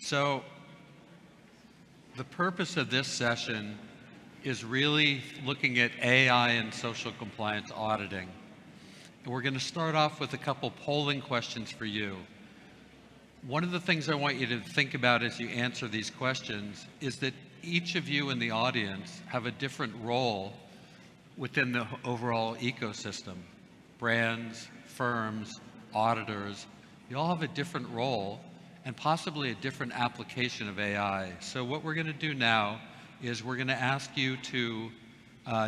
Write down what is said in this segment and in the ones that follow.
So the purpose of this session is really looking at AI and social compliance auditing. And we're going to start off with a couple polling questions for you. One of the things I want you to think about as you answer these questions is that each of you in the audience have a different role within the overall ecosystem. Brands, firms, auditors, you all have a different role and possibly a different application of AI. So what we're going to do now is we're going to ask you to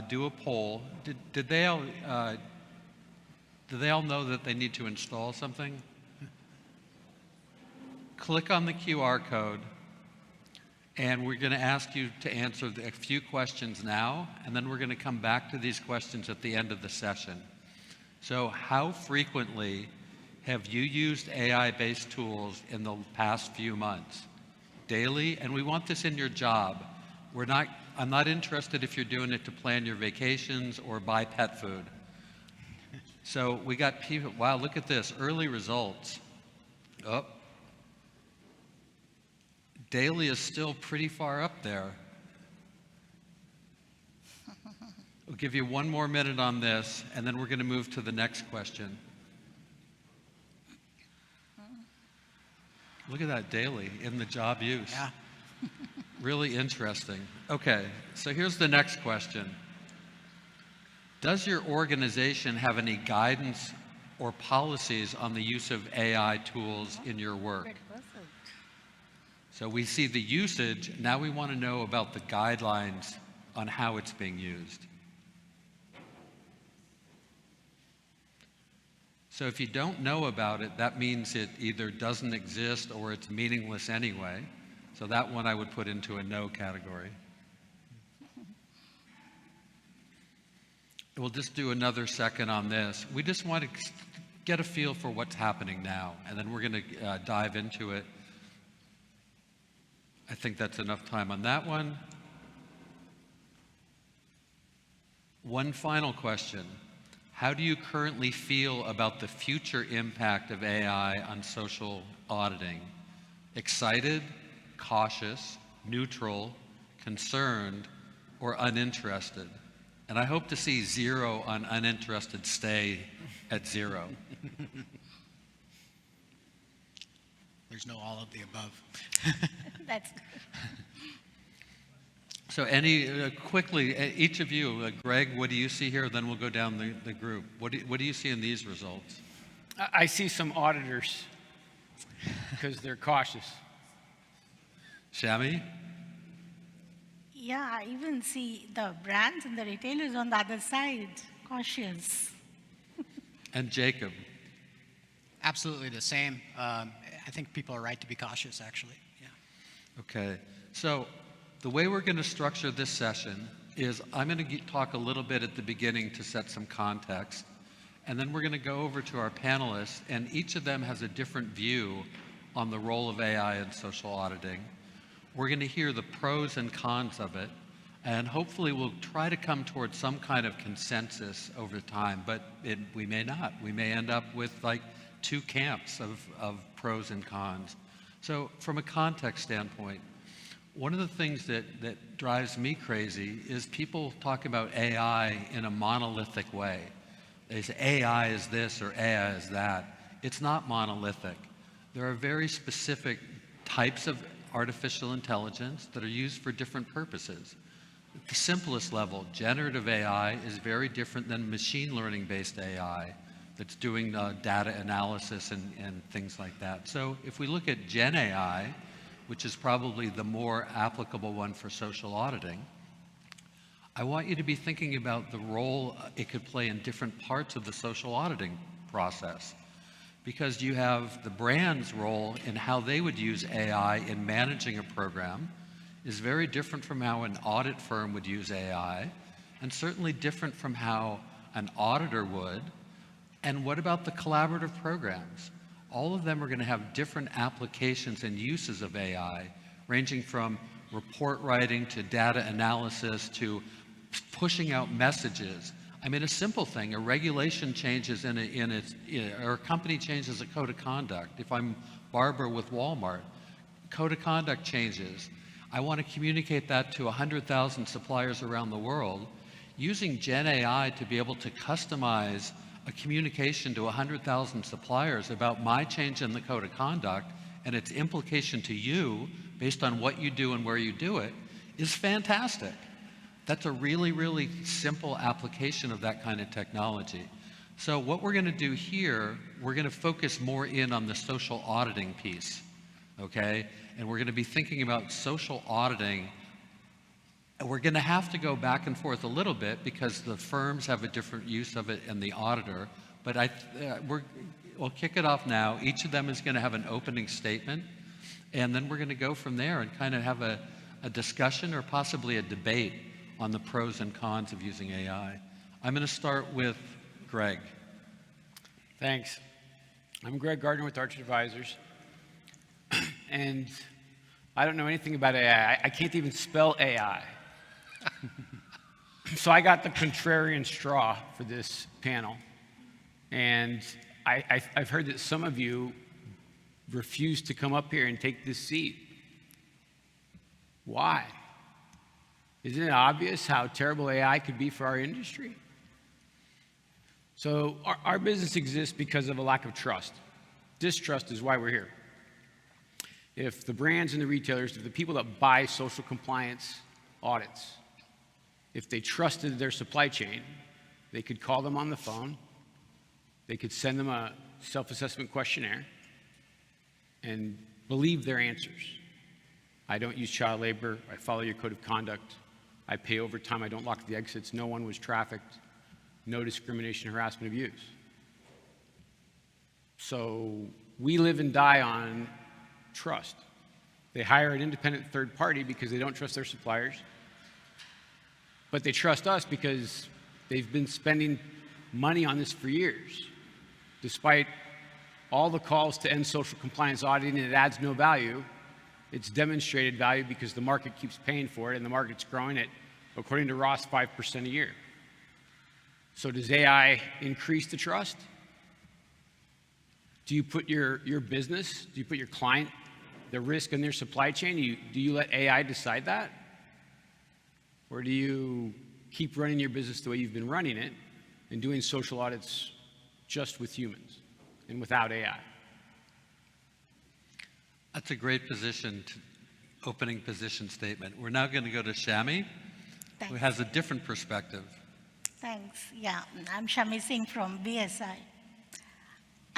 do a poll. Did they all know that they need to install something? Click on the QR code, and we're going to ask you to answer a few questions now, and then we're going to come back to these questions at the end of the session. So how frequently have you used AI-based tools in the past few months? Daily? And we want this in your job. I'm not interested if you're doing it to plan your vacations or buy pet food. So we got people, wow, look at this, early results. Oh. Daily is still pretty far up there. We'll give you one more minute on this, and then we're going to move to the next question. Look at that, daily in the job use. Yeah. Really interesting. Okay, so here's the next question. Does your organization have any guidance or policies on the use of AI tools in your work? So we see the usage, now we want to know about the guidelines on how it's being used. So if you don't know about it, that means it either doesn't exist or it's meaningless anyway. So that one I would put into a no category. We'll just do another second on this. We just want to get a feel for what's happening now, and then we're going to dive into it. I think that's enough time on that one. One final question. How do you currently feel about the future impact of AI on social auditing? Excited, cautious, neutral, concerned, or uninterested? And I hope to see 0 on uninterested stay at 0. There's no all of the above. That's good. So quickly, each of you, Greg, what do you see here? Then we'll go down the group. What do you see in these results? I see some auditors because they're cautious. Shami? Yeah, I even see the brands and the retailers on the other side, cautious. And Jacob? Absolutely the same. I think people are right to be cautious, actually. Yeah. Okay. So the way we're going to structure this session is I'm going to talk a little bit at the beginning to set some context, and then we're going to go over to our panelists, and each of them has a different view on the role of AI in social auditing. We're going to hear the pros and cons of it, and hopefully we'll try to come towards some kind of consensus over time, but we may not. We may end up with like 2 camps of pros and cons. So from a context standpoint, one of the things that drives me crazy is people talk about AI in a monolithic way. They say AI is this or AI is that. It's not monolithic. There are very specific types of artificial intelligence that are used for different purposes. At the simplest level, generative AI is very different than machine learning based AI that's doing data analysis and things like that. So if we look at Gen AI, which is probably the more applicable one for social auditing, I want you to be thinking about the role it could play in different parts of the social auditing process. Because you have the brand's role in how they would use AI in managing a program is very different from how an audit firm would use AI, and certainly different from how an auditor would. And what about the collaborative programs? All of them are going to have different applications and uses of AI, ranging from report writing to data analysis to pushing out messages. I mean, a simple thing, a regulation changes or a company changes a code of conduct. If I'm Barbara with Walmart, code of conduct changes. I want to communicate that to 100,000 suppliers around the world. Using Gen AI to be able to customize a communication to 100,000 suppliers about my change in the code of conduct and its implication to you based on what you do and where you do it is fantastic. That's a really, really simple application of that kind of technology. So what we're going to do here, we're going to focus more in on the social auditing piece, okay? And we're going to be thinking about social auditing. And we're going to have to go back and forth a little bit because the firms have a different use of it and the auditor. But we'll kick it off now. Each of them is going to have an opening statement. And then we're going to go from there and kind of have a discussion or possibly a debate on the pros and cons of using AI. I'm going to start with Greg. Thanks. I'm Greg Gardner with Arch Advisors. And I don't know anything about AI. I can't even spell AI. So I got the contrarian straw for this panel. And I've heard that some of you refuse to come up here and take this seat. Why? Isn't it obvious how terrible AI could be for our industry? So our business exists because of a lack of trust. Distrust is why we're here. If the brands and the retailers, if the people that buy social compliance audits, if they trusted their supply chain, they could call them on the phone, they could send them a self-assessment questionnaire, and believe their answers. I don't use child labor, I follow your code of conduct, I pay overtime, I don't lock the exits, no one was trafficked, no discrimination, harassment, abuse. So we live and die on trust. They hire an independent third party because they don't trust their suppliers, but they trust us because they've been spending money on this for years. Despite all the calls to end social compliance auditing and it adds no value, it's demonstrated value because the market keeps paying for it and the market's growing at, according to Ross, 5% a year. So does AI increase the trust? Do you put your business, do you put your client, the risk in their supply chain, do you let AI decide that? Or do you keep running your business the way you've been running it and doing social audits just with humans and without AI? That's a great opening position statement. We're now going to go to Shami, who has a different perspective. Thanks. Yeah, I'm Shami Singh from BSI.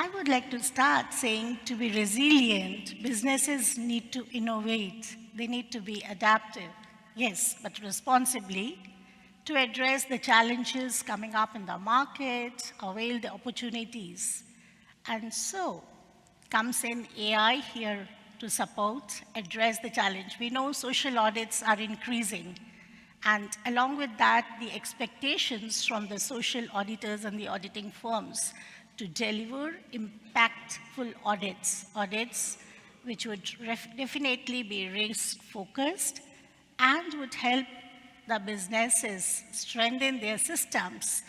I would like to start saying to be resilient, businesses need to innovate. They need to be adaptive, yes, but responsibly to address the challenges coming up in the market, avail the opportunities. And so comes in AI here to support, address the challenge. We know social audits are increasing. And along with that, the expectations from the social auditors and the auditing firms to deliver impactful audits which would definitely be risk-focused and would help the businesses strengthen their systems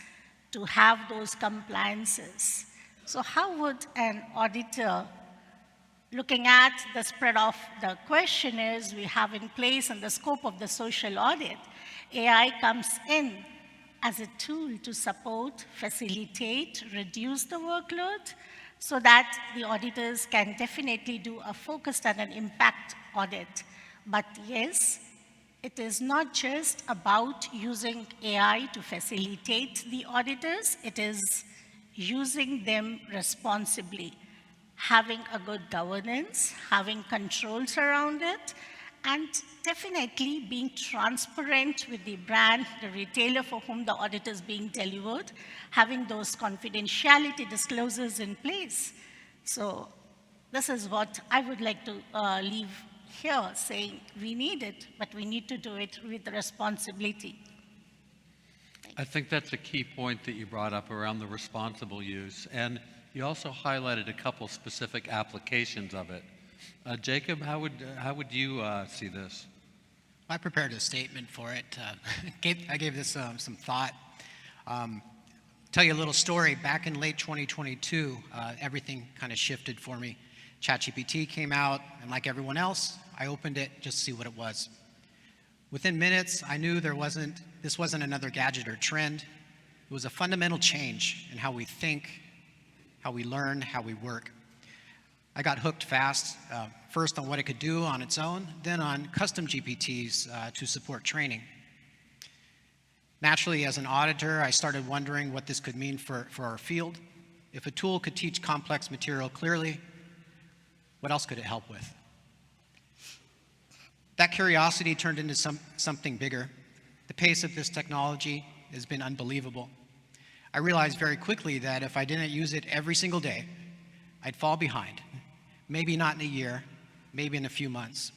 to have those compliances. So how would an auditor, looking at the spread of the questionnaires we have in place and the scope of the social audit, AI comes in as a tool to support, facilitate, reduce the workload so that the auditors can definitely do a focused and an impact audit. But yes, it is not just about using AI to facilitate the auditors, it is using them responsibly, having a good governance, having controls around it, and definitely being transparent with the brand, the retailer for whom the audit is being delivered, having those confidentiality disclosures in place. So this is what I would like to leave here, saying we need it, but we need to do it with responsibility. I think that's a key point that you brought up around the responsible use. And you also highlighted a couple specific applications of it. Jacob, how would you see this? I prepared a statement for it. I gave this some thought. Tell you a little story. Back in late 2022, everything kind of shifted for me. ChatGPT came out, and like everyone else, I opened it just to see what it was. Within minutes, I knew this wasn't another gadget or trend. It was a fundamental change in how we think, how we learn, how we work. I got hooked fast, first on what it could do on its own, then on custom GPTs to support training. Naturally, as an auditor, I started wondering what this could mean for our field. If a tool could teach complex material clearly, what else could it help with? That curiosity turned into something bigger. The pace of this technology has been unbelievable. I realized very quickly that if I didn't use it every single day, I'd fall behind. Maybe not in a year, maybe in a few months,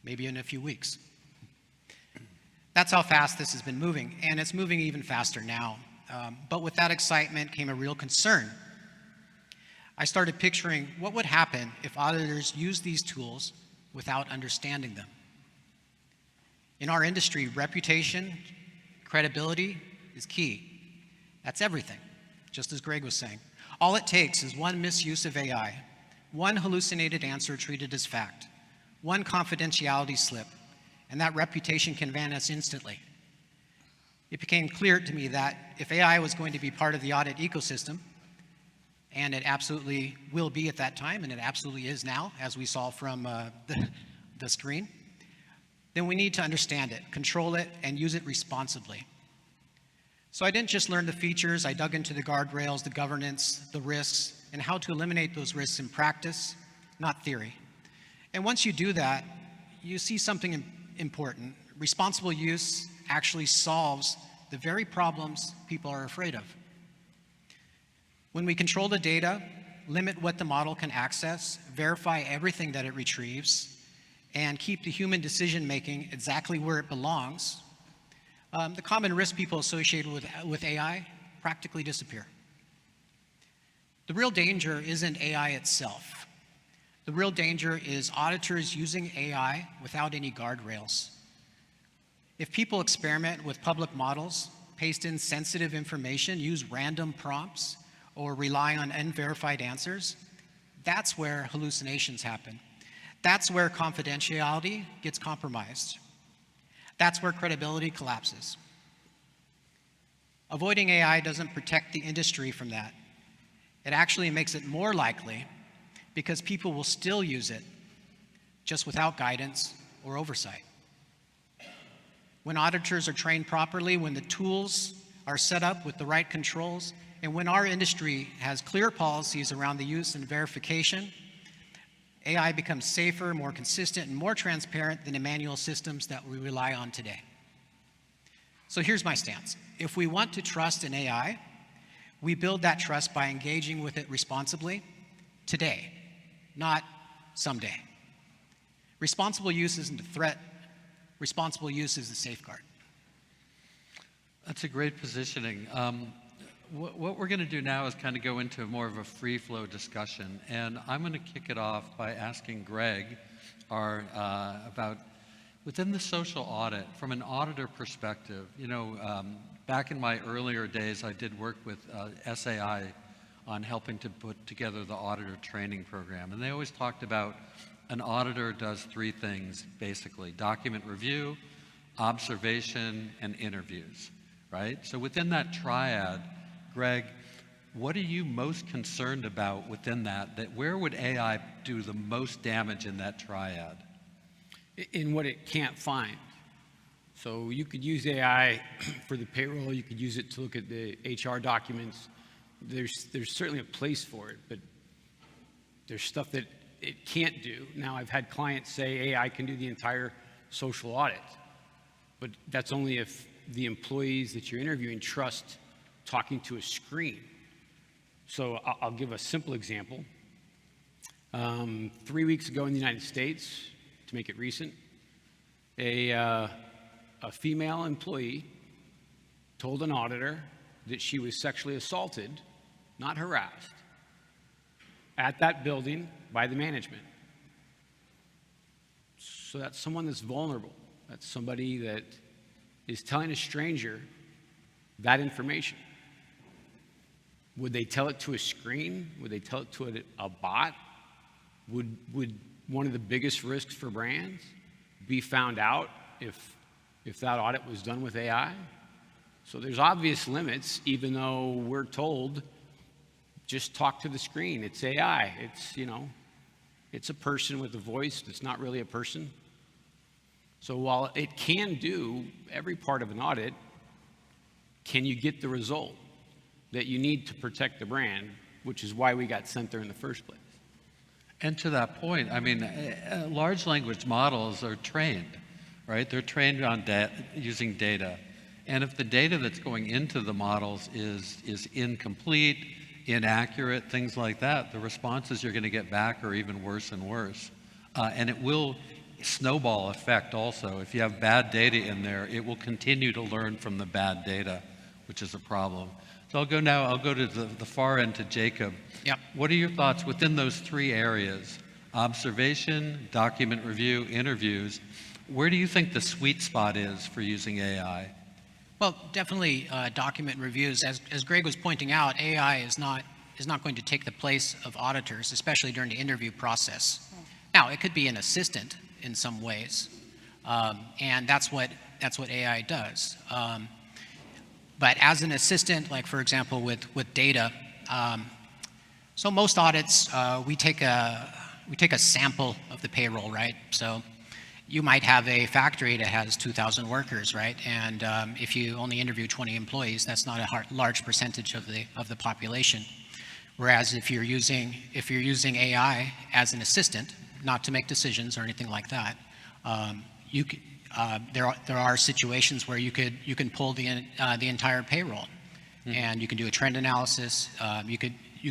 maybe in a few weeks. That's how fast this has been moving, and it's moving even faster now. But with that excitement came a real concern. I started picturing what would happen if auditors used these tools without understanding them. In our industry, reputation, credibility is key. That's everything, just as Greg was saying. All it takes is one misuse of AI, one hallucinated answer treated as fact, one confidentiality slip, and that reputation can vanish instantly. It became clear to me that if AI was going to be part of the audit ecosystem, and it absolutely will be at that time, and it absolutely is now, as we saw from the screen, then we need to understand it, control it, and use it responsibly. So I didn't just learn the features, I dug into the guardrails, the governance, the risks, and how to eliminate those risks in practice, not theory. And once you do that, you see something important. Responsible use actually solves the very problems people are afraid of. When we control the data, limit what the model can access, verify everything that it retrieves, and keep the human decision-making exactly where it belongs, the common risk people associated with AI practically disappear. The real danger isn't AI itself. The real danger is auditors using AI without any guardrails. If people experiment with public models, paste in sensitive information, use random prompts, or rely on unverified answers, that's where hallucinations happen. That's where confidentiality gets compromised. That's where credibility collapses. Avoiding AI doesn't protect the industry from that. It actually makes it more likely because people will still use it, just without guidance or oversight. When auditors are trained properly, when the tools are set up with the right controls, and when our industry has clear policies around the use and verification, AI becomes safer, more consistent, and more transparent than the manual systems that we rely on today. So here's my stance. If we want to trust in AI, we build that trust by engaging with it responsibly today, not someday. Responsible use isn't a threat. Responsible use is a safeguard. That's a great positioning. What we're going to do now is kind of go into more of a free-flow discussion, and I'm going to kick it off by asking Greg about within the social audit, from an auditor perspective. Back in my earlier days, I did work with SAI on helping to put together the auditor training program, and they always talked about an auditor does three things basically: document review, observation, and interviews. Right? So within that triad, Greg, what are you most concerned about within that where would AI do the most damage in that triad? In what it can't find. So you could use AI for the payroll, you could use it to look at the HR documents. There's certainly a place for it, but there's stuff that it can't do. Now, I've had clients say AI can do the entire social audit, but that's only if the employees that you're interviewing trust talking to a screen. So I'll give a simple example. 3 weeks ago in the United States, to make it recent, a female employee told an auditor that she was sexually assaulted, not harassed, at that building by the management. So that's someone that's vulnerable. That's somebody that is telling a stranger that information. Would they tell it to a screen? Would they tell it to a bot? would one of the biggest risks for brands be found out if that audit was done with AI? So there's obvious limits, even though we're told, just talk to the screen. It's AI. It's, it's a person with a voice that's not really a person. So while it can do every part of an audit, can you get the result that you need to protect the brand, which is why we got sent there in the first place? And to that point, I mean, large language models are trained, right? They're trained on using data. And if the data that's going into the models is incomplete, inaccurate, things like that, the responses you're going to get back are even worse and worse. And it will snowball effect also. If you have bad data in there, it will continue to learn from the bad data, which is a problem. So I'll go to the far end to Jacob. Yep. What are your thoughts within those three areas? Observation, document review, interviews. Where do you think the sweet spot is for using AI? Well, definitely document reviews. As Greg was pointing out, AI is not going to take the place of auditors, especially during the interview process. Now, it could be an assistant in some ways, and that's what AI does. But as an assistant, like for example with data, so most audits we take a sample of the payroll, right? So you might have a factory that has 2,000 workers, right? And if you only interview 20 employees, that's not a large percentage of the population. Whereas if you're using AI as an assistant, not to make decisions or anything like that, there are situations where you can pull the entire payroll, and you can do a trend analysis. You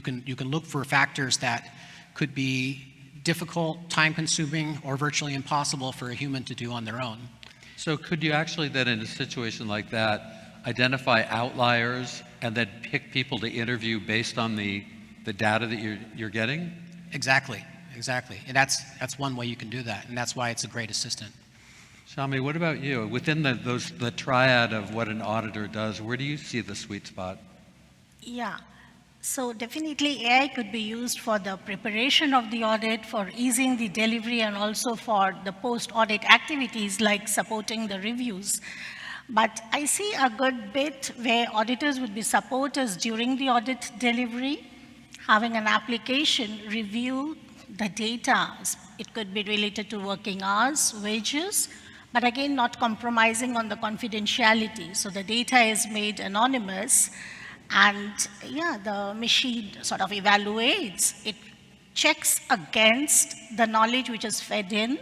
can look for factors that could be difficult, time-consuming, or virtually impossible for a human to do on their own. So could you actually then, in a situation like that, identify outliers and then pick people to interview based on the data that you're getting? Exactly. And that's one way you can do that, and that's why it's a great assistant. Shami, what about you? Within the triad of what an auditor does, where do you see the sweet spot? Yeah. So definitely AI could be used for the preparation of the audit, for easing the delivery, and also for the post-audit activities like supporting the reviews. But I see a good bit where auditors would be supporters during the audit delivery, having an application review the data. It could be related to working hours, wages, but again, not compromising on the confidentiality. So the data is made anonymous, and yeah, the machine sort of evaluates. It checks against the knowledge which is fed in,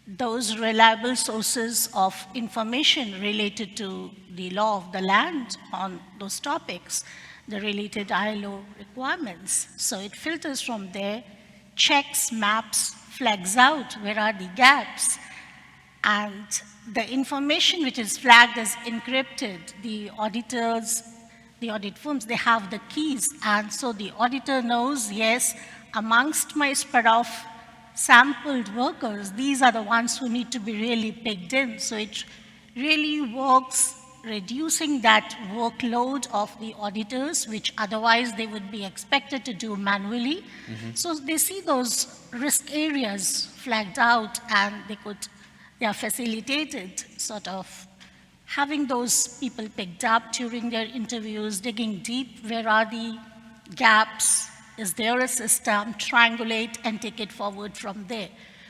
those reliable sources of information related to the law of the land on those topics, the related ILO requirements. So it filters from there, checks, maps, flags out where are the gaps, and the information which is flagged as encrypted, the auditors, the audit firms, they have the keys, and so the auditor knows, yes, amongst my spread of sampled workers, these are the ones who need to be really picked in. So it really works reducing that workload of the auditors, which otherwise they would be expected to do manually. So they see those risk areas flagged out, and they are facilitated, sort of having those people picked up during their interviews, digging deep, where are the gaps, is there a system, triangulate and take it forward from there.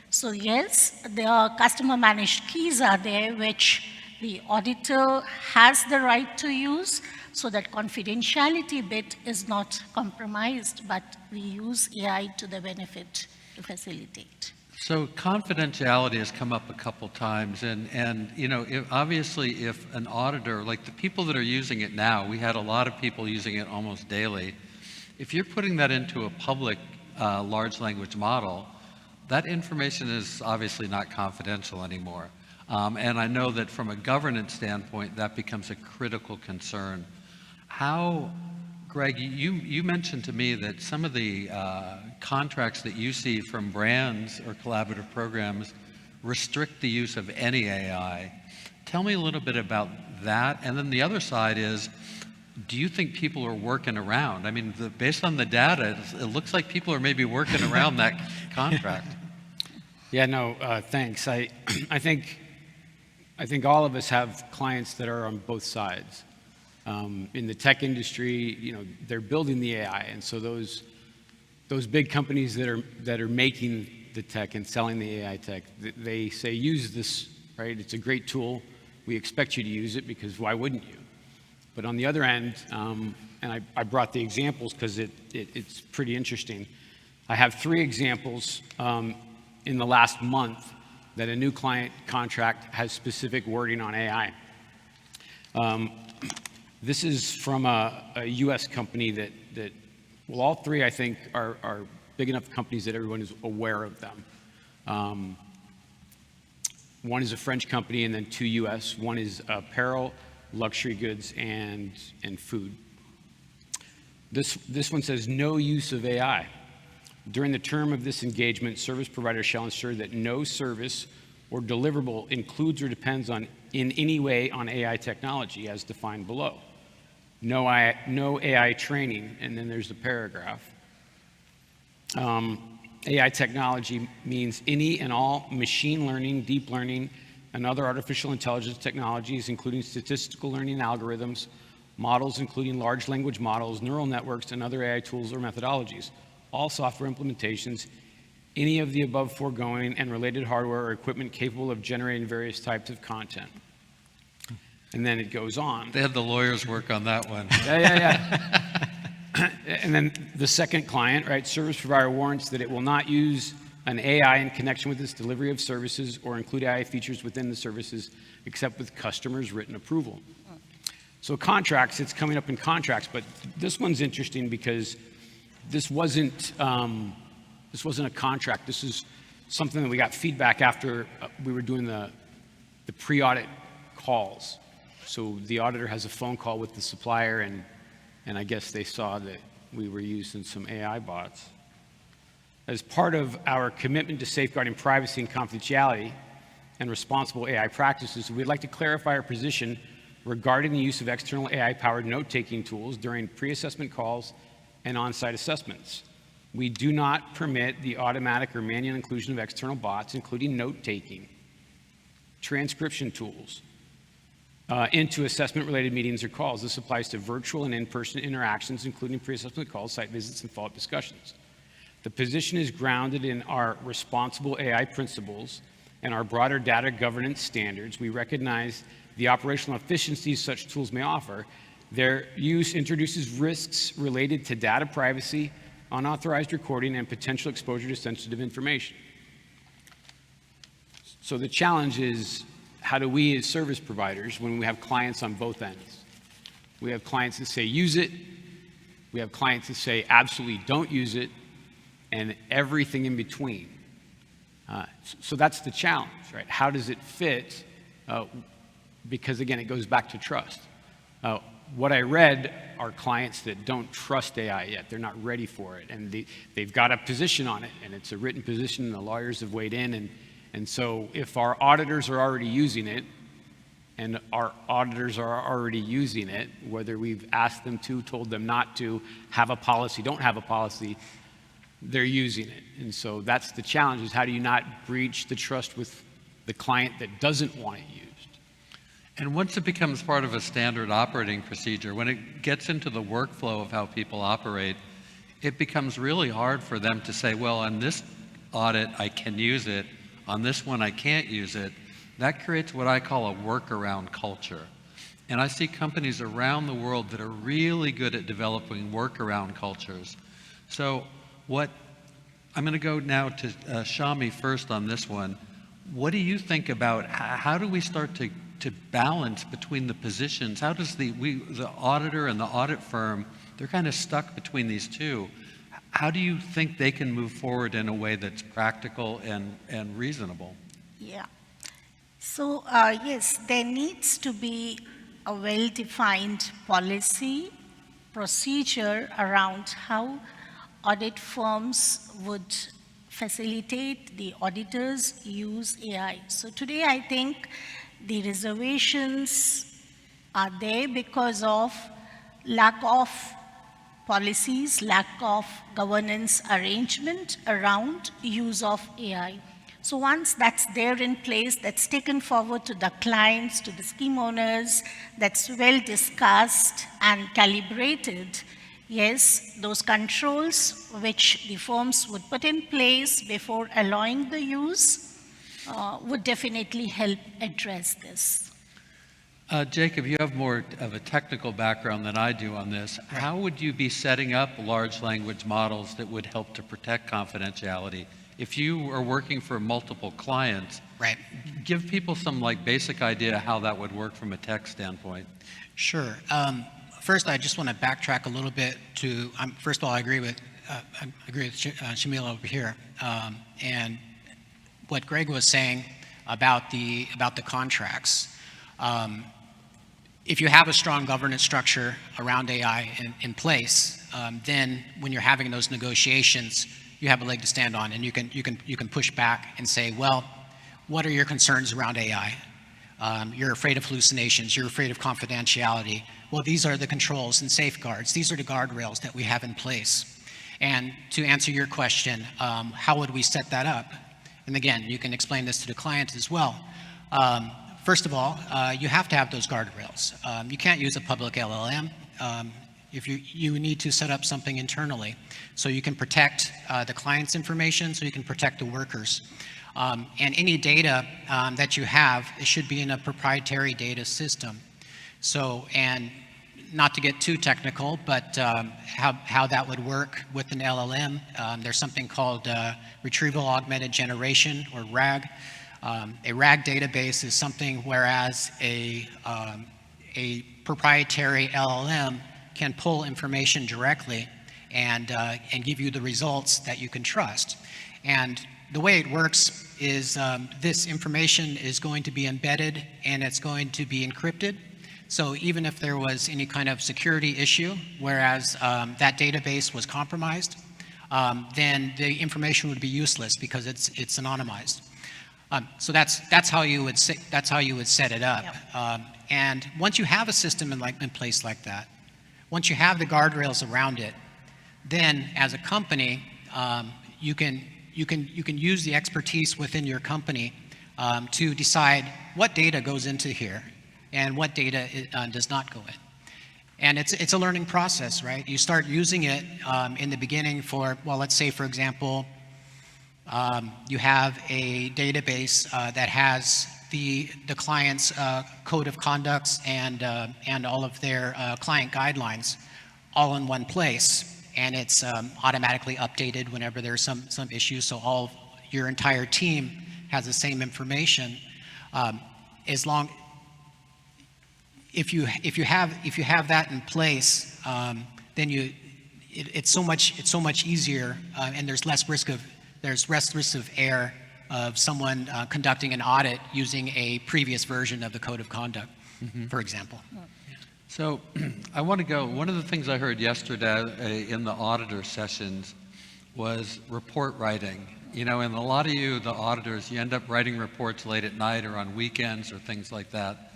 So yes, the customer managed keys are there, which the auditor has the right to use, so that confidentiality bit is not compromised, but we use AI to the benefit to facilitate. So confidentiality has come up a couple times, and obviously if an auditor, like the people that are using it now, we had a lot of people using it almost daily. If you're putting that into a public large language model, that information is obviously not confidential anymore. And I know that from a governance standpoint, that becomes a critical concern. Greg, you mentioned to me that some of the contracts that you see from brands or collaborative programs restrict the use of any AI. Tell me a little bit about that. And then the other side is, do you think people are working around? I mean, based on the data, it looks like people are maybe working around that contract. Yeah, no, thanks. I think all of us have clients that are on both sides. In the tech industry, you know, they're building the AI, and so those big companies that are making the tech and selling the AI tech, they say use this, right? It's a great tool. We expect you to use it because why wouldn't you? But on the other end, and I brought the examples because it's pretty interesting. I have 3 examples in the last month that a new client contract has specific wording on AI. This is from a US company that well, all 3 I think are big enough companies that everyone is aware of them. One is a French company and then 2 US. One is apparel, luxury goods, and food. This one says no use of AI. During the term of this engagement, service providers shall ensure that no service or deliverable includes or depends on in any way on AI technology as defined below. No AI training, and then there's the paragraph. AI technology means any and all machine learning, deep learning, and other artificial intelligence technologies, including statistical learning algorithms, models including large language models, neural networks, and other AI tools or methodologies. All software implementations, any of the above foregoing, and related hardware or equipment capable of generating various types of content. And then it goes on. They had the lawyers work on that one. Yeah. And then the second client, right, service provider warrants that it will not use an AI in connection with its delivery of services or include AI features within the services except with customers' written approval. So contracts, it's coming up in contracts, but this one's interesting because this wasn't a contract. This is something that we got feedback after we were doing the pre-audit calls. So the auditor has a phone call with the supplier, and I guess they saw that we were using some AI bots. As part of our commitment to safeguarding privacy and confidentiality and responsible AI practices, we'd like to clarify our position regarding the use of external AI-powered note-taking tools during pre-assessment calls and on-site assessments. We do not permit the automatic or manual inclusion of external bots, including note-taking, transcription tools, into assessment-related meetings or calls. This applies to virtual and in-person interactions, including pre-assessment calls, site visits, and follow-up discussions. The position is grounded in our responsible AI principles and our broader data governance standards. We recognize the operational efficiencies such tools may offer. Their use introduces risks related to data privacy, unauthorized recording, and potential exposure to sensitive information. So the challenge is, how do we as service providers, when we have clients on both ends? We have clients that say use it, we have clients that say absolutely don't use it, and everything in between. So that's the challenge, right? How does it fit? Because again, it goes back to trust. What I read are clients that don't trust AI yet. They're not ready for it, and they've got a position on it, and it's a written position, and the lawyers have weighed in, and so if our auditors are already using it, and our auditors are already using it, whether we've asked them to, told them not to, have a policy, don't have a policy, they're using it. And so that's the challenge, is how do you not breach the trust with the client that doesn't want it used? And once it becomes part of a standard operating procedure, when it gets into the workflow of how people operate, it becomes really hard for them to say, well, on this audit, I can use it. On this one, I can't use it. That creates what I call a workaround culture. And I see companies around the world that are really good at developing workaround cultures. So I'm going to go now to Shami first on this one. What do you think about how do we start to balance between the positions? How does the auditor and the audit firm, they're kind of stuck between these two. How do you think they can move forward in a way that's practical and reasonable? Yeah. So, yes, there needs to be a well-defined policy, procedure around how audit firms would facilitate the auditors use AI. So today I think the reservations are there because of lack of policies, lack of governance arrangement around use of AI. So once that's there in place, that's taken forward to the clients, to the scheme owners, that's well discussed and calibrated, yes, those controls which the firms would put in place before allowing the use would definitely help address this. Jacob, you have more of a technical background than I do on this. How would you be setting up large language models that would help to protect confidentiality? If you are working for multiple clients, Right. give people some like basic idea how that would work from a tech standpoint. Sure. First, I just want to backtrack a little bit to, first of all, I agree with Shamil over here. And what Greg was saying about the contracts. If you have a strong governance structure around AI in place, then when you're having those negotiations, you have a leg to stand on, and you can push back and say, well, what are your concerns around AI? You're afraid of hallucinations. You're afraid of confidentiality. Well, these are the controls and safeguards. These are the guardrails that we have in place. And to answer your question, how would we set that up? And again, you can explain this to the client as well. First of all, you have to have those guardrails. You can't use a public LLM. If you need to set up something internally so you can protect the client's information, so you can protect the workers. And any data that you have, it should be in a proprietary data system. So, and not to get too technical, but how that would work with an LLM, there's something called retrieval augmented generation, or RAG. A RAG database is something whereas a proprietary LLM can pull information directly and give you the results that you can trust. And the way it works is this information is going to be embedded and it's going to be encrypted. So even if there was any kind of security issue, whereas that database was compromised, then the information would be useless because it's anonymized. So that's how you would set it up. Yep. And once you have a system in place like that, once you have the guardrails around it, then as a company, you can use the expertise within your company to decide what data goes into here and what data does not go in. And it's a learning process, right? You start using it in the beginning for, well, let's say, for example, you have a database that has the client's code of conducts and all of their client guidelines all in one place, and it's automatically updated whenever there's some issues. So all your entire team has the same information. If you have that in place, then it's so much easier, and there's less risk of error of someone conducting an audit using a previous version of the code of conduct, for example. So I want to go, one of the things I heard yesterday in the auditor sessions was report writing. You know, and a lot of you, the auditors, you end up writing reports late at night or on weekends or things like that.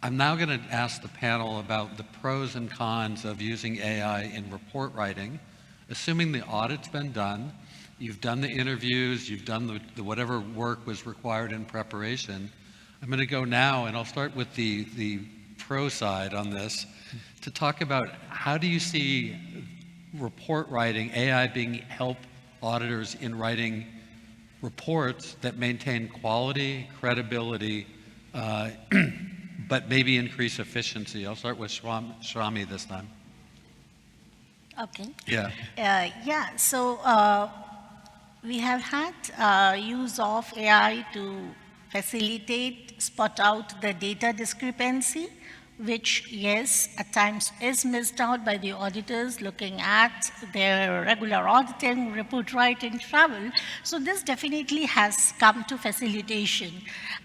I'm now going to ask the panel about the pros and cons of using AI in report writing, assuming the audit's been done. You've done the interviews, you've done the whatever work was required in preparation. I'm going to go now, and I'll start with the pro side on this, to talk about how do you see report writing, AI being help auditors in writing reports that maintain quality, credibility, but maybe increase efficiency. I'll start with Shwami this time. Okay. Yeah. So we have had use of AI to facilitate, spot out the data discrepancy, which, yes, at times is missed out by the auditors looking at their regular auditing, report writing, travel. So this definitely has come to facilitation.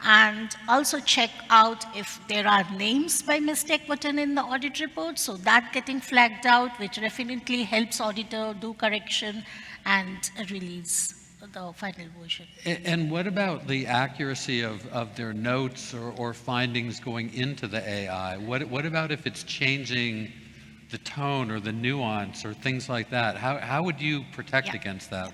And also check out if there are names by mistake put in the audit report, so that getting flagged out, which definitely helps auditor do correction and release the final version. And what about the accuracy of their notes or findings going into the AI? What about if it's changing the tone or the nuance or things like that? How would you protect Yeah. against that?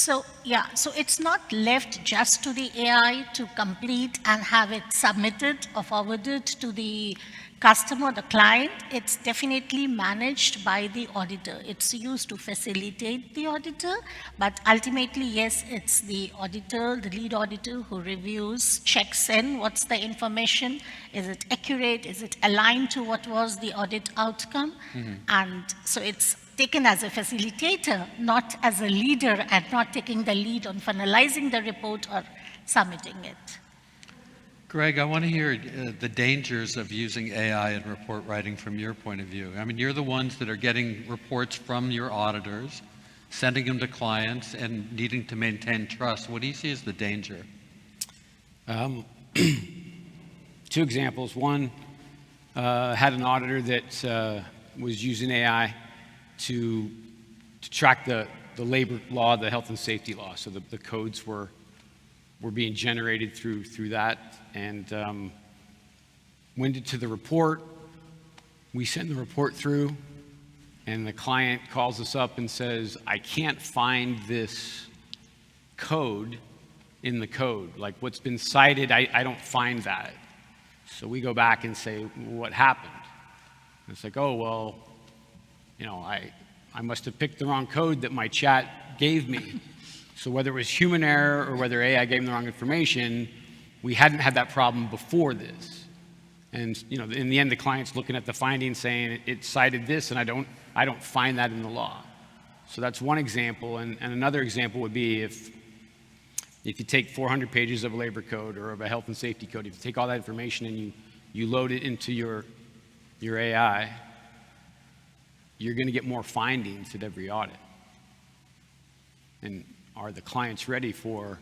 So, yeah, so it's not left just to the AI to complete and have it submitted or forwarded to the customer, the client. It's definitely managed by the auditor. It's used to facilitate the auditor, but ultimately, yes, it's the auditor, the lead auditor who reviews, checks in what's the information, is it accurate, is it aligned to what was the audit outcome, and so it's taken as a facilitator, not as a leader, and not taking the lead on finalizing the report or submitting it. Greg, I want to hear the dangers of using AI in report writing from your point of view. I mean, you're the ones that are getting reports from your auditors, sending them to clients, and needing to maintain trust. What do you see as the danger? Two examples. One, had an auditor that was using AI to track the labor law, the health and safety law. So the codes were being generated through that, and went into the report. We send the report through, and the client calls us up and says, I can't find this code in the code. Like what's been cited, I don't find that. So we go back and say, what happened? And it's like, oh, well, you know, I must have picked the wrong code that my chat gave me. So whether it was human error or whether AI gave me the wrong information, we hadn't had that problem before this. And you know, in the end, the client's looking at the findings saying it cited this, and I don't find that in the law. So that's one example. And another example would be if you take 400 pages of a labor code or of a health and safety code, if you take all that information and you load it into your AI, you're going to get more findings at every audit. And are the clients ready for,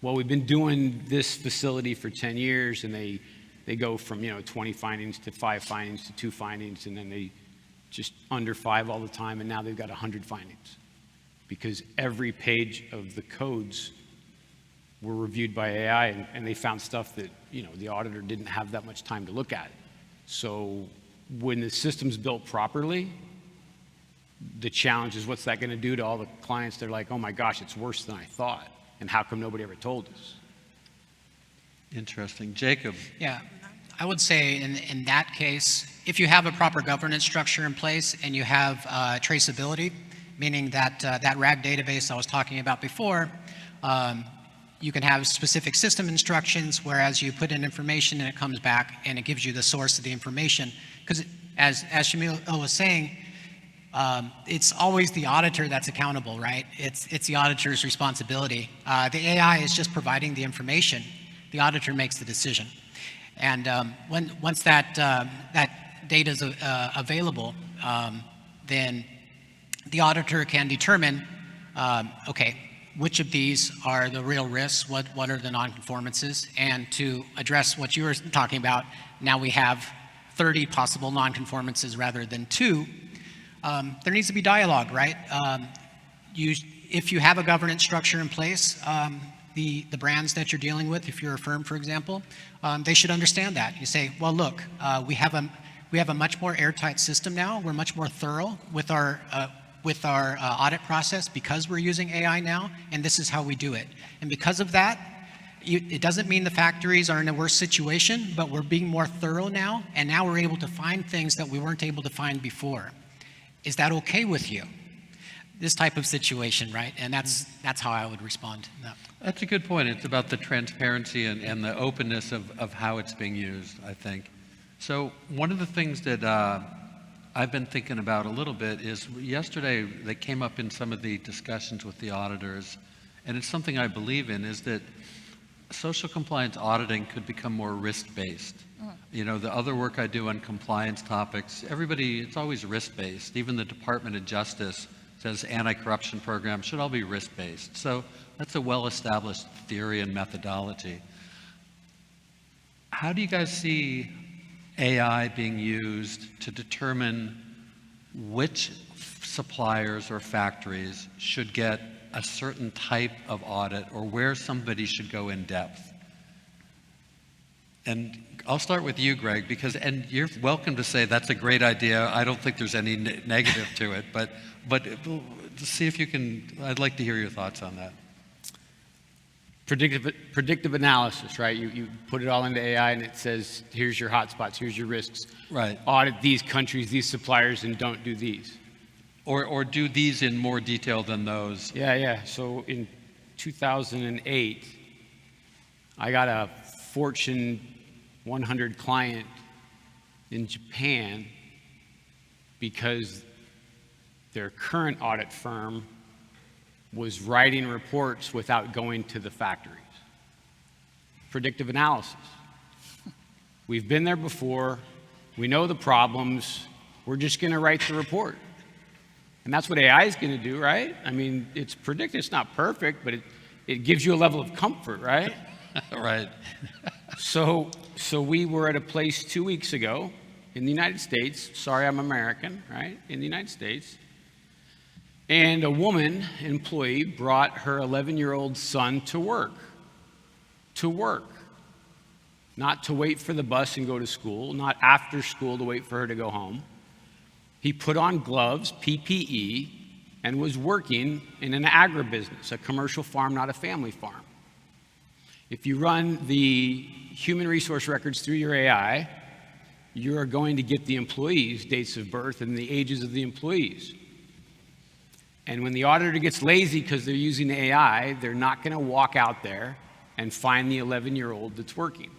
well, we've been doing this facility for 10 years, and they go from 20 findings to 5 findings to 2 findings, and then they just under 5 all the time, and now they've got 100 findings because every page of the codes were reviewed by AI, and they found stuff that the auditor didn't have that much time to look at. So when the system's built properly, the challenge is what's that going to do to all the clients? They're like, oh my gosh, it's worse than I thought, and how come nobody ever told us? Interesting. Jacob. Yeah, I would say in that case, if you have a proper governance structure in place and you have traceability, meaning that that RAG database I was talking about before, you can have specific system instructions, whereas you put in information and it comes back and it gives you the source of the information. Because as Shamil was saying, it's always the auditor that's accountable, right? It's the auditor's responsibility. The AI is just providing the information. The auditor makes the decision. And once that data is available, then the auditor can determine, okay, which of these are the real risks, what are the nonconformances, and to address what you were talking about, now we have 30 possible nonconformances rather than 2. There needs to be dialogue, right? If you have a governance structure in place, the brands that you're dealing with, if you're a firm, for example, they should understand that. You say, well, look, we have a much more airtight system now. We're much more thorough with our audit process because we're using AI now, and this is how we do it. And because of that, it doesn't mean the factories are in a worse situation, but we're being more thorough now, and now we're able to find things that we weren't able to find before. Is that okay with you? This type of situation, right? And that's how I would respond. No. That's a good point. It's about the transparency and the openness of how it's being used, I think. So one of the things that I've been thinking about a little bit is yesterday they came up in some of the discussions with the auditors, and it's something I believe in, is that social compliance auditing could become more risk-based. The other work I do on compliance topics, it's always risk-based. Even the Department of Justice says anti-corruption programs should all be risk-based. So that's a well-established theory and methodology. How do you guys see AI being used to determine which suppliers or factories should get a certain type of audit or where somebody should go in depth? And I'll start with you, Greg, and you're welcome to say that's a great idea. I don't think there's any negative to it, but see if you can, I'd like to hear your thoughts on that. Predictive analysis, right? You put it all into AI and it says, here's your hotspots, here's your risks. Right. Audit these countries, these suppliers, and don't do these. Or do these in more detail than those. Yeah. So in 2008, I got a Fortune 100 client in Japan because their current audit firm was writing reports without going to the factories. Predictive analysis. We've been there before. We know the problems. We're just going to write the report. And that's what AI is going to do, right? I mean, it's predictive. It's not perfect, but it gives you a level of comfort, right? Right. So we were at a place 2 weeks ago in the United States. Sorry, I'm American, right? In the United States. And a woman employee brought her 11-year-old son to work. Not to wait for the bus and go to school, not after school to wait for her to go home. He put on gloves, PPE, and was working in an agribusiness, a commercial farm, not a family farm. If you run the human resource records through your AI, you are going to get the employees' dates of birth and the ages of the employees. And when the auditor gets lazy because they're using AI, they're not going to walk out there and find the 11-year-old that's working.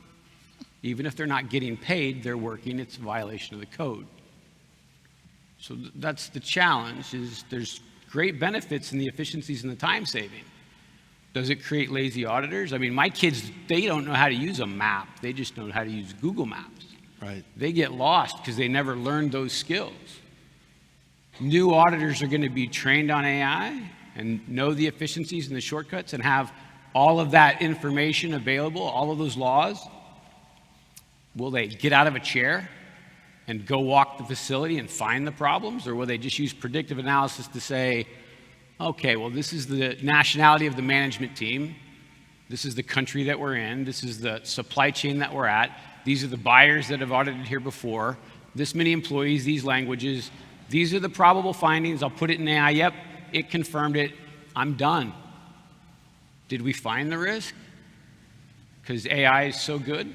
Even if they're not getting paid, they're working. It's a violation of the code. So that's the challenge, is there's great benefits in the efficiencies and the time saving. Does it create lazy auditors? I mean, my kids, they don't know how to use a map. They just know how to use Google Maps. Right. They get lost because they never learned those skills. New auditors are going to be trained on AI and know the efficiencies and the shortcuts and have all of that information available, all of those laws. Will they get out of a chair and go walk the facility and find the problems? Or will they just use predictive analysis to say, okay, well, this is the nationality of the management team. This is the country that we're in. This is the supply chain that we're at. These are the buyers that have audited here before. This many employees, these languages. These are the probable findings. I'll put it in AI. Yep, it confirmed it. I'm done. Did we find the risk? Because AI is so good?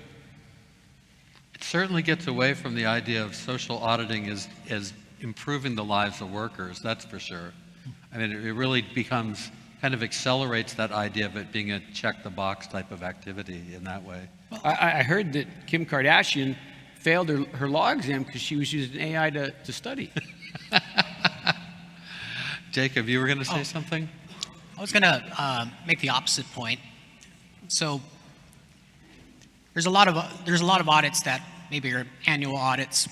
It certainly gets away from the idea of social auditing as improving the lives of workers, that's for sure. I mean, it really becomes, kind of accelerates that idea of it being a check-the-box type of activity in that way. I heard that Kim Kardashian failed her law exam because she was using AI to study. Jacob, you were going to say something? I was going to make the opposite point. So there's a lot of audits that maybe are annual audits,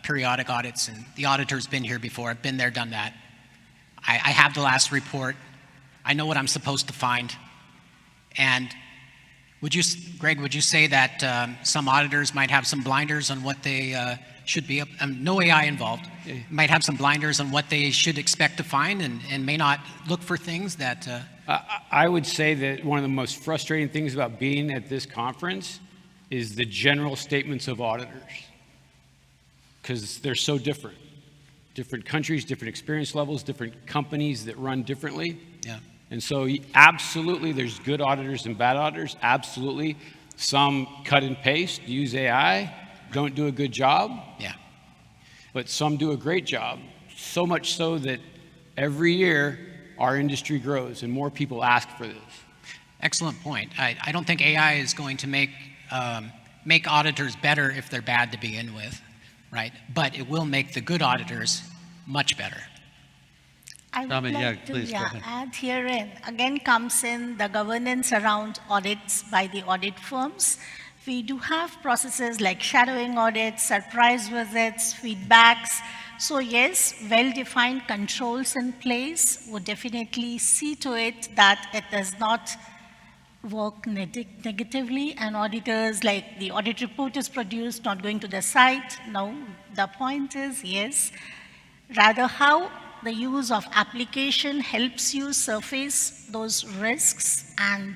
periodic audits, and the auditor's been here before. I've been there, done that. I have the last report. I know what I'm supposed to find. And Greg, would you say that some auditors might have some blinders on what they should be, no AI involved, might have some blinders on what they should expect to find and may not look for things that... I would say that one of the most frustrating things about being at this conference is the general statements of auditors, because they're so different. Different countries, different experience levels, different companies that run differently. Yeah. And so absolutely there's good auditors and bad auditors, absolutely. Some cut and paste, use AI, don't do a good job. Yeah. But some do a great job, so much so that every year our industry grows and more people ask for this. Excellent point. I don't think AI is going to make auditors better if they're bad to begin with, right? But it will make the good auditors much better. I would Tommy, like to please, go ahead. add herein, again comes in the governance around audits by the audit firms. We do have processes like shadowing audits, surprise visits, feedbacks. So yes, well-defined controls in place would definitely see to it that it does not work negatively, and auditors, like the audit report is produced, not going to the site. No, the point is, yes, rather how the use of application helps you surface those risks and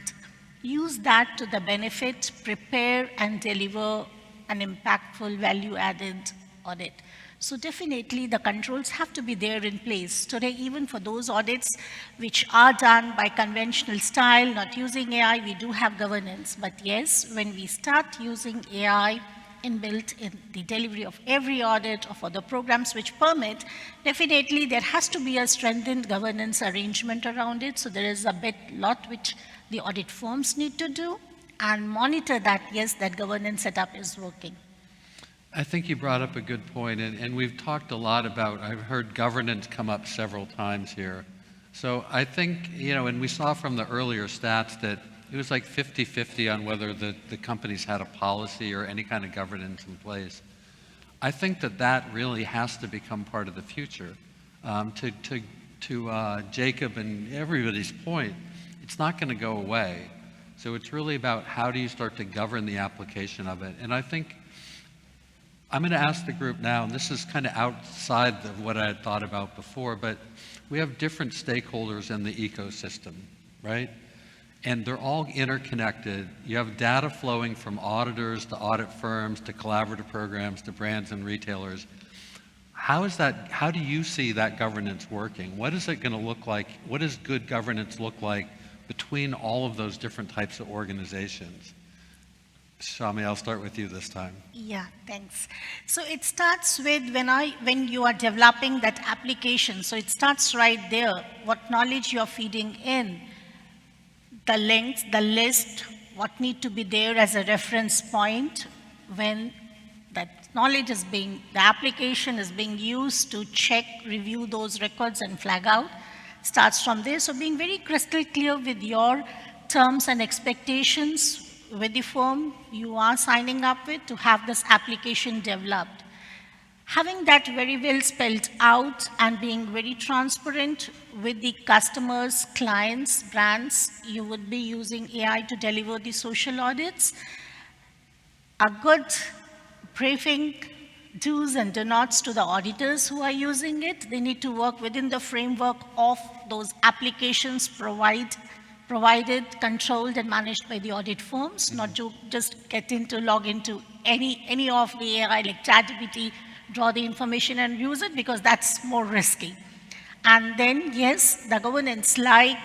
use that to the benefit, prepare and deliver an impactful value-added audit. So definitely the controls have to be there in place. Today, even for those audits which are done by conventional style, not using AI, we do have governance. But yes, when we start using AI inbuilt in the delivery of every audit or for the programs which permit, definitely there has to be a strengthened governance arrangement around it. So there is a lot which the audit firms need to do and monitor that, yes, that governance setup is working. I think you brought up a good point, and we've talked a lot about, I've heard governance come up several times here. So I think, and we saw from the earlier stats that it was like 50-50 on whether the companies had a policy or any kind of governance in place. I think that really has to become part of the future. To Jacob and everybody's point, it's not going to go away. So it's really about how do you start to govern the application of it. And I think I'm going to ask the group now, and this is kind of outside of what I had thought about before, but we have different stakeholders in the ecosystem, right? And they're all interconnected. You have data flowing from auditors to audit firms to collaborative programs to brands and retailers. How do you see that governance working? What is it going to look like? What does good governance look like between all of those different types of organizations? Shami, I'll start with you this time. Yeah, thanks. So it starts with when you are developing that application. So it starts right there, what knowledge you are feeding in, the links, the list, what need to be there as a reference point when that knowledge is the application is being used to check, review those records and flag out. Starts from there. So being very crystal clear with your terms and expectations with the firm you are signing up with to have this application developed. Having that very well spelled out and being very transparent with the customers, clients, brands, you would be using AI to deliver the social audits. A good briefing, do's and do nots to the auditors who are using it. They need to work within the framework of those applications provided, controlled, and managed by the audit firms, not to just log into any of the AI like ChatGPT, draw the information and use it, because that's more risky. And then, yes, the governance like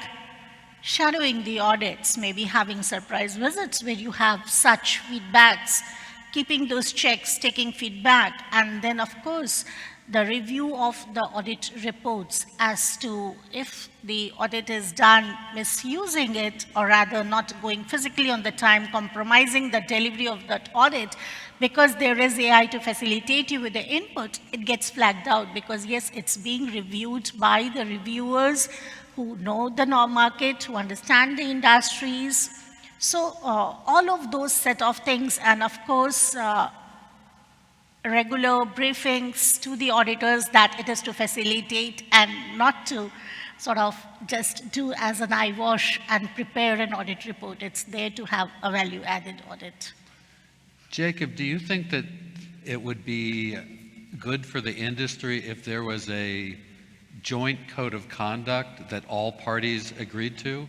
shadowing the audits, maybe having surprise visits where you have such feedbacks, keeping those checks, taking feedback, and then, of course, the review of the audit reports as to if the audit is done misusing it, or rather not going physically on the time, compromising the delivery of that audit, because there is AI to facilitate you with the input, it gets flagged out because, yes, it's being reviewed by the reviewers who know the market, who understand the industries. So all of those set of things, and of course, regular briefings to the auditors that it is to facilitate and not to sort of just do as an eye wash and prepare an audit report. It's there to have a value-added audit. Jacob, do you think that it would be good for the industry if there was a joint code of conduct that all parties agreed to?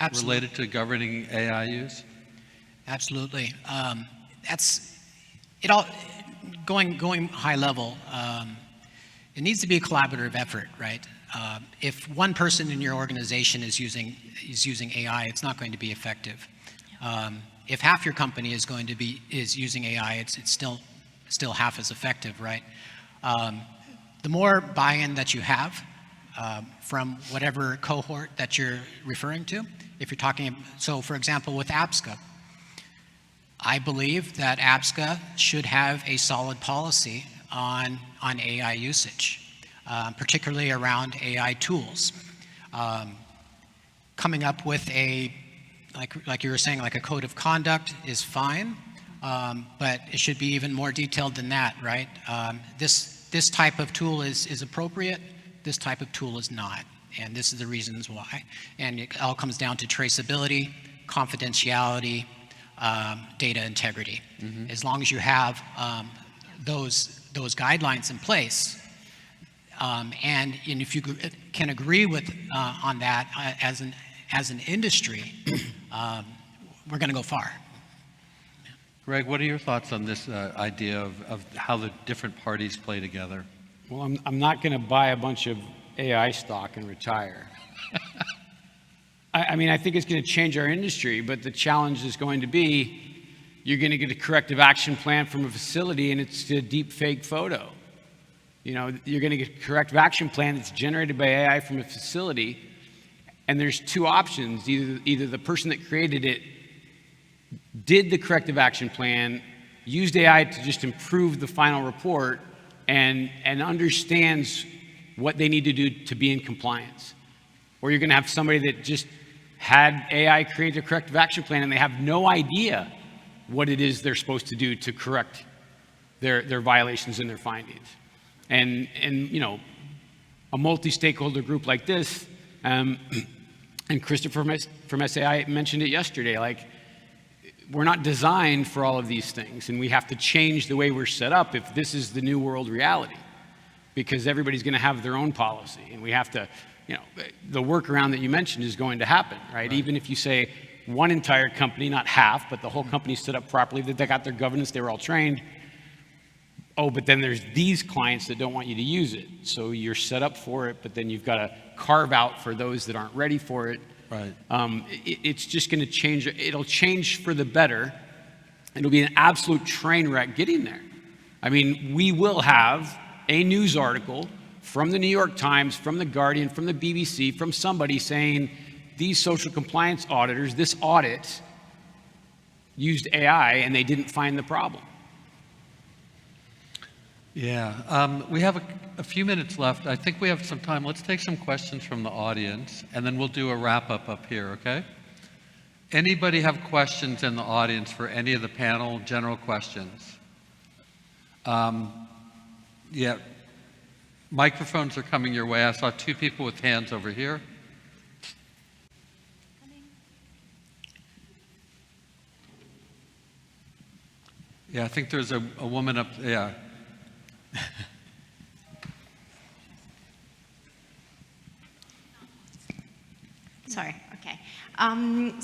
Absolutely. Related to governing AI use? Absolutely. That's it all. Going high level, it needs to be a collaborative effort, right? If one person in your organization is using AI, it's not going to be effective. If half your company is using AI, it's still half as effective, right? The more buy-in that you have from whatever cohort that you're referring to, if you're talking, so for example, with APSCA, I believe that APSCA should have a solid policy on AI usage, particularly around AI tools. Coming up with like you were saying, like a code of conduct is fine, but it should be even more detailed than that, right? This type of tool is appropriate, this type of tool is not, and this is the reasons why. And it all comes down to traceability, confidentiality, data integrity. Mm-hmm. As long as you have those guidelines in place, and if you can agree with on that as an industry, we're going to go far. Greg, what are your thoughts on this idea of how the different parties play together? Well, I'm not going to buy a bunch of AI stock and retire. I mean, I think it's going to change our industry, but the challenge is going to be you're going to get a corrective action plan from a facility and it's a deep fake photo. You know, you're going to get a corrective action plan that's generated by AI from a facility, and there's two options. Either the person that created it did the corrective action plan, used AI to just improve the final report, and understands what they need to do to be in compliance. Or you're going to have somebody that just had AI create a corrective action plan and they have no idea what it is they're supposed to do to correct their violations and their findings. And you know, a multi-stakeholder group like this, and Christopher from SAI mentioned it yesterday, like, we're not designed for all of these things, and we have to change the way we're set up if this is the new world reality, because everybody's going to have their own policy, and we have to, you know, the workaround that you mentioned is going to happen, right? Even if you say one entire company, not half, but the whole company set up properly, that they got their governance, they were all trained. Oh, but then there's these clients that don't want you to use it, so you're set up for it, but then you've got to carve out for those that aren't ready for it. Right. It's just going to change. It'll change for the better. It'll be an absolute train wreck getting there. I mean, we will have a news article from the New York Times, from the Guardian, from the BBC, from somebody saying these social compliance auditors, this audit used AI and they didn't find the problem. Yeah, we have a few minutes left. I think we have some time. Let's take some questions from the audience, and then we'll do a wrap-up up here, okay? Anybody have questions in the audience for any of the panel, general questions? Yeah, microphones are coming your way. I saw two people with hands over here. Yeah, I think there's a woman up, yeah. Sorry, okay. I'm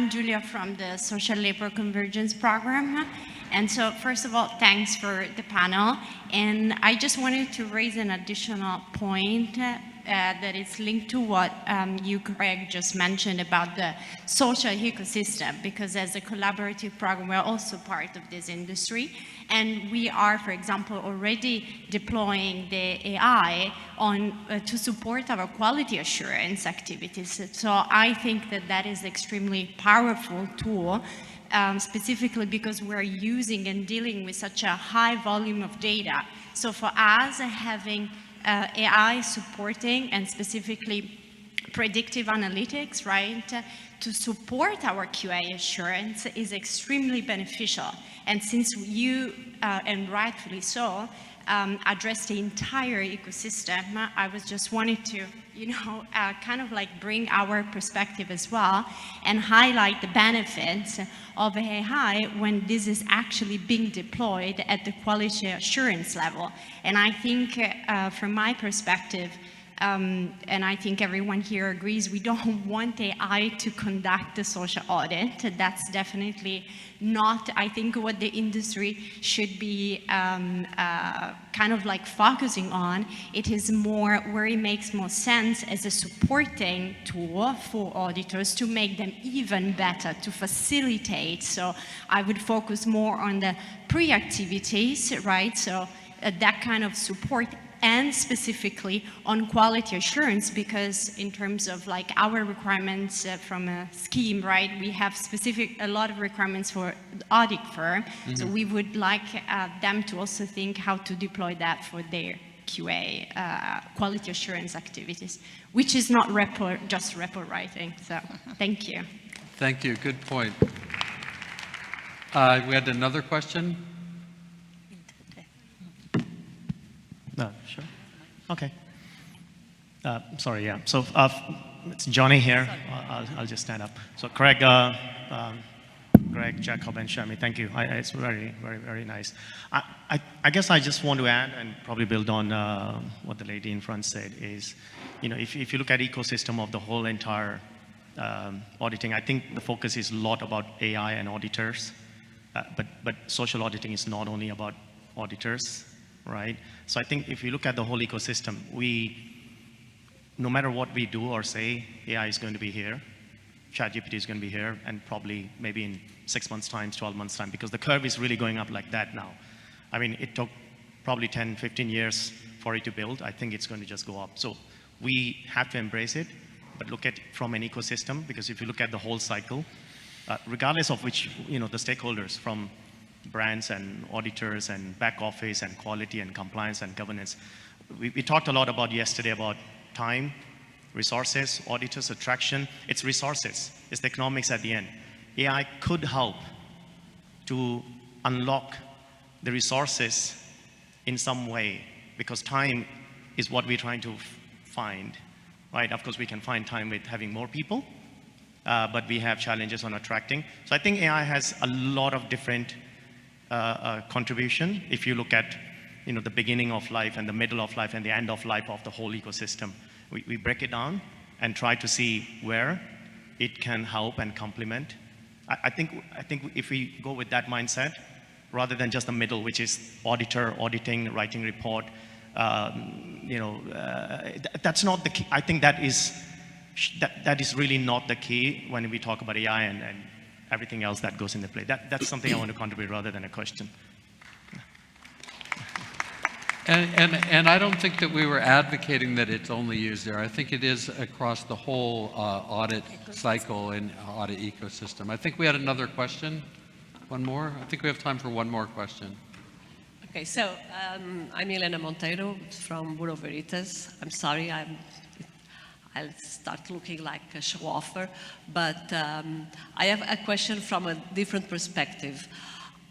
Julia from the Social Labor Convergence Program. And so first of all, thanks for the panel. And I just wanted to raise an additional point that is linked to what you, Greg, just mentioned about the social ecosystem, because as a collaborative program, we're also part of this industry. And we are, for example, already deploying the AI to support our quality assurance activities. So I think that that is extremely powerful tool, specifically because we're using and dealing with such a high volume of data. So for us, having AI supporting and specifically predictive analytics, right, to support our QA assurance is extremely beneficial. And since you, and rightfully so, address the entire ecosystem, I was just wanted to, you know, kind of like bring our perspective as well and highlight the benefits of AI when this is actually being deployed at the quality assurance level. And I think from my perspective, and I think everyone here agrees, we don't want AI to conduct the social audit. That's definitely not, I think, what the industry should be kind of like focusing on. It is more where it makes more sense as a supporting tool for auditors to make them even better, to facilitate. So I would focus more on the pre-activities, right? So that kind of support, and specifically on quality assurance, because in terms of like our requirements from a scheme, right, we have a lot of requirements for the audit firm. Mm-hmm. So we would like them to also think how to deploy that for their QA quality assurance activities, which is not just report writing. So thank you. Thank you, good point. We had another question. No, sure. Okay. Sorry, yeah. So it's Johnny here. I'll just stand up. So Greg, Jacob, and Shami, thank you. It's very, very, very nice. I guess I just want to add and probably build on what the lady in front said is, you know, if you look at ecosystem of the whole entire auditing, I think the focus is a lot about AI and auditors, but social auditing is not only about auditors, right? So I think if you look at the whole ecosystem, no matter what we do or say, AI is going to be here, ChatGPT is going to be here, and probably maybe in 6 months' time, 12 months' time, because the curve is really going up like that now. I mean, it took probably 10, 15 years for it to build. I think it's going to just go up. So we have to embrace it, but look at it from an ecosystem, because if you look at the whole cycle, regardless of which, the stakeholders, from brands and auditors and back office and quality and compliance and governance, we talked a lot about yesterday about time, resources, auditors, attraction. It's resources. It's the economics at the end. AI could help to unlock the resources in some way, because time is what we're trying to find, right? Of course, we can find time with having more people, but we have challenges on attracting. So I think AI has a lot of different contribution. If you look at the beginning of life and the middle of life and the end of life of the whole ecosystem, we break it down and try to see where it can help and complement. I think if we go with that mindset, rather than just the middle, which is auditor, auditing, writing report, that's not the key. I think that is really not the key when we talk about AI and everything else that goes into play. That's something I want to contribute rather than a question. And I don't think that we were advocating that it's only used there. I think it is across the whole audit cycle and audit ecosystem. I think we had another question. One more? I think we have time for one more question. Okay, so I'm Elena Monteiro from Bureau Veritas. I'm sorry, I'll start looking like a show-offer, but I have a question from a different perspective.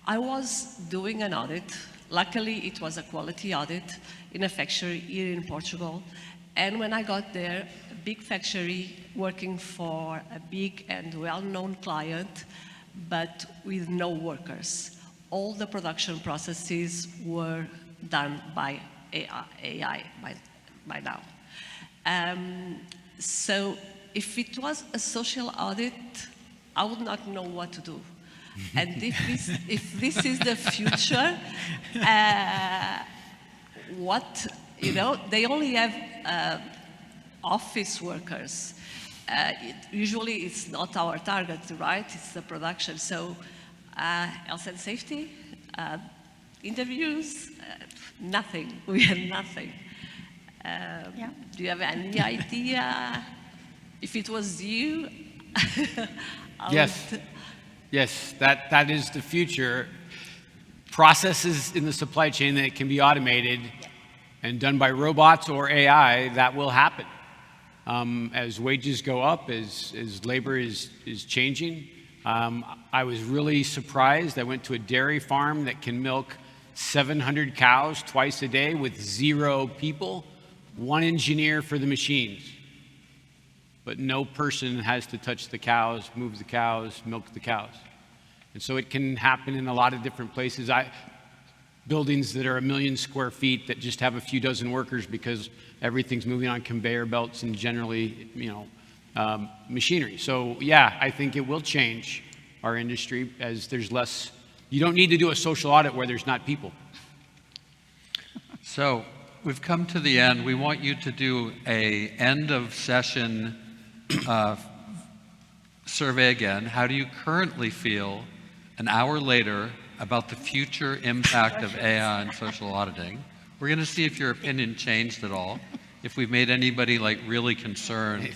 I was doing an audit. Luckily, it was a quality audit in a factory here in Portugal. And when I got there, a big factory working for a big and well-known client, but with no workers. All the production processes were done by AI by now. So if it was a social audit, I would not know what to do. And if this is the future, they only have office workers. Usually it's not our target, right? It's the production. So health and safety, interviews, nothing. We have nothing. Do you have any idea? If it was you, Yes, that is the future. Processes in the supply chain that can be automated and done by robots or AI, that will happen. As wages go up, as labor is changing. I was really surprised. I went to a dairy farm that can milk 700 cows twice a day with 0 people, 1 engineer for the machines. But no person has to touch the cows, move the cows, milk the cows. And so it can happen in a lot of different places. Buildings that are 1 million square feet that just have a few dozen workers because everything's moving on conveyor belts and generally, machinery. So yeah, I think it will change our industry as there's less. You don't need to do a social audit where there's not people. So we've come to the end. We want you to do a end of session survey again. How do you currently feel an hour later about the future impact of AI and social auditing? We're going to see if your opinion changed at all, if we've made anybody really concerned.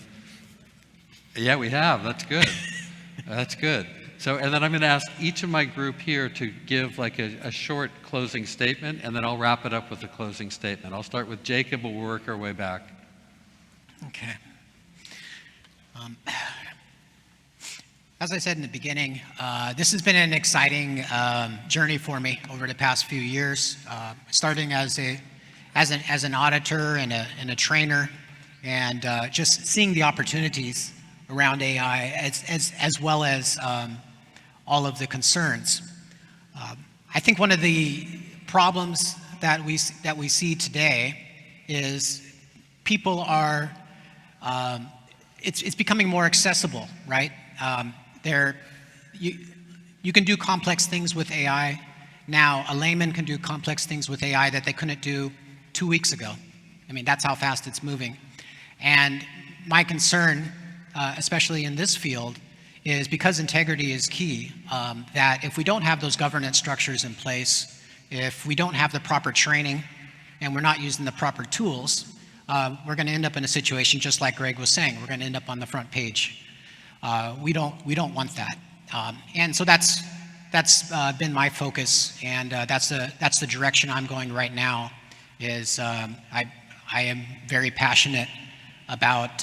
Yeah, we have. That's good. That's good. So, and then I'm going to ask each of my group here to give a short closing statement, and then I'll wrap it up with a closing statement. I'll start with Jacob. We'll work our way back. Okay. As I said in the beginning, this has been an exciting journey for me over the past few years, starting as an auditor and a trainer, and just seeing the opportunities around AI as well as all of the concerns. I think one of the problems that we see today is people are it's becoming more accessible, right? You can do complex things with AI. Now, a layman can do complex things with AI that they couldn't do 2 weeks ago. I mean, that's how fast it's moving. And my concern, especially in this field, is because integrity is key, that if we don't have those governance structures in place, if we don't have the proper training, and we're not using the proper tools, we're going to end up in a situation just like Greg was saying. We're going to end up on the front page. We don't want that. And so that's been my focus, and that's the direction I'm going right now. Is I am very passionate about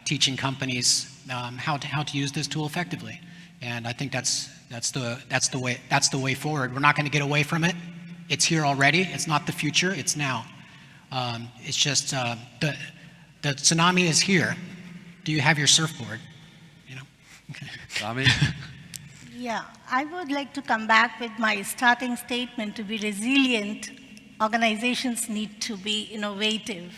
teaching companies how to use this tool effectively, and I think that's the way forward. We're not going to get away from it. It's here already. It's not the future. It's now. It's just the tsunami is here. Do you have your surfboard? You know. Tommy? Yeah, I would like to come back with my starting statement. To be resilient, organizations need to be innovative.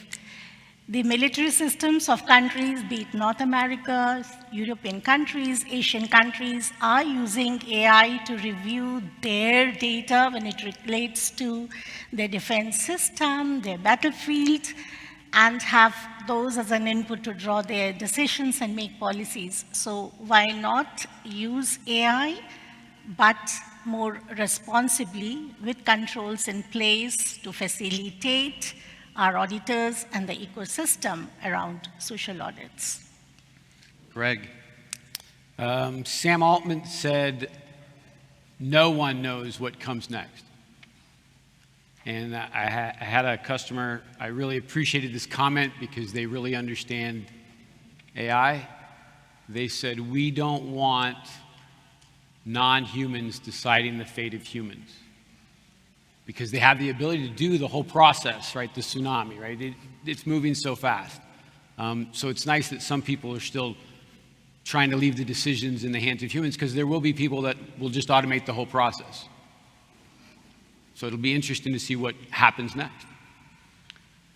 The military systems of countries, be it North America, European countries, Asian countries, are using AI to review their data when it relates to their defense system, their battlefield, and have those as an input to draw their decisions and make policies. So why not use AI, but more responsibly with controls in place to facilitate our auditors and the ecosystem around social audits? Greg? Sam Altman said, no one knows what comes next. And I had a customer, I really appreciated this comment because they really understand AI. They said, we don't want non-humans deciding the fate of humans, because they have the ability to do the whole process, right? The tsunami, right? It's moving so fast. So it's nice that some people are still trying to leave the decisions in the hands of humans, because there will be people that will just automate the whole process. So it'll be interesting to see what happens next.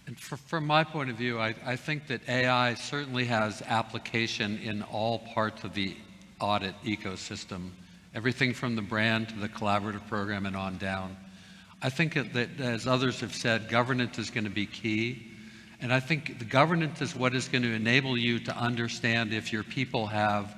And from my point of view, I think that AI certainly has application in all parts of the audit ecosystem, everything from the brand to the collaborative program and on down. I think that, as others have said, governance is going to be key. And I think the governance is what is going to enable you to understand if your people have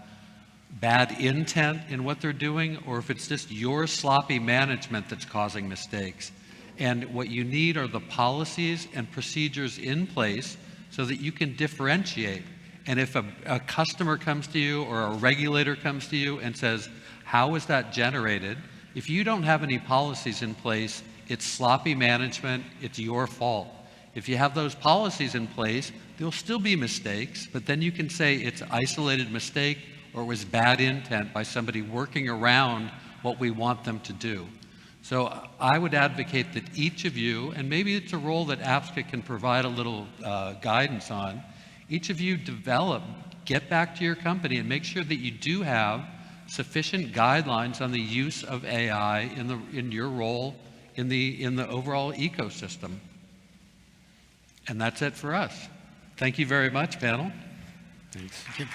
bad intent in what they're doing, or if it's just your sloppy management that's causing mistakes. And what you need are the policies and procedures in place so that you can differentiate. And if a customer comes to you or a regulator comes to you and says, how is that generated? If you don't have any policies in place, it's sloppy management, it's your fault. If you have those policies in place, there'll still be mistakes, but then you can say it's an isolated mistake or it was bad intent by somebody working around what we want them to do. So I would advocate that each of you, and maybe it's a role that APSCA can provide a little guidance on, each of you develop, get back to your company and make sure that you do have sufficient guidelines on the use of AI in your role in the overall ecosystem. And that's it for us. Thank you very much, panel. Thanks. Thank you.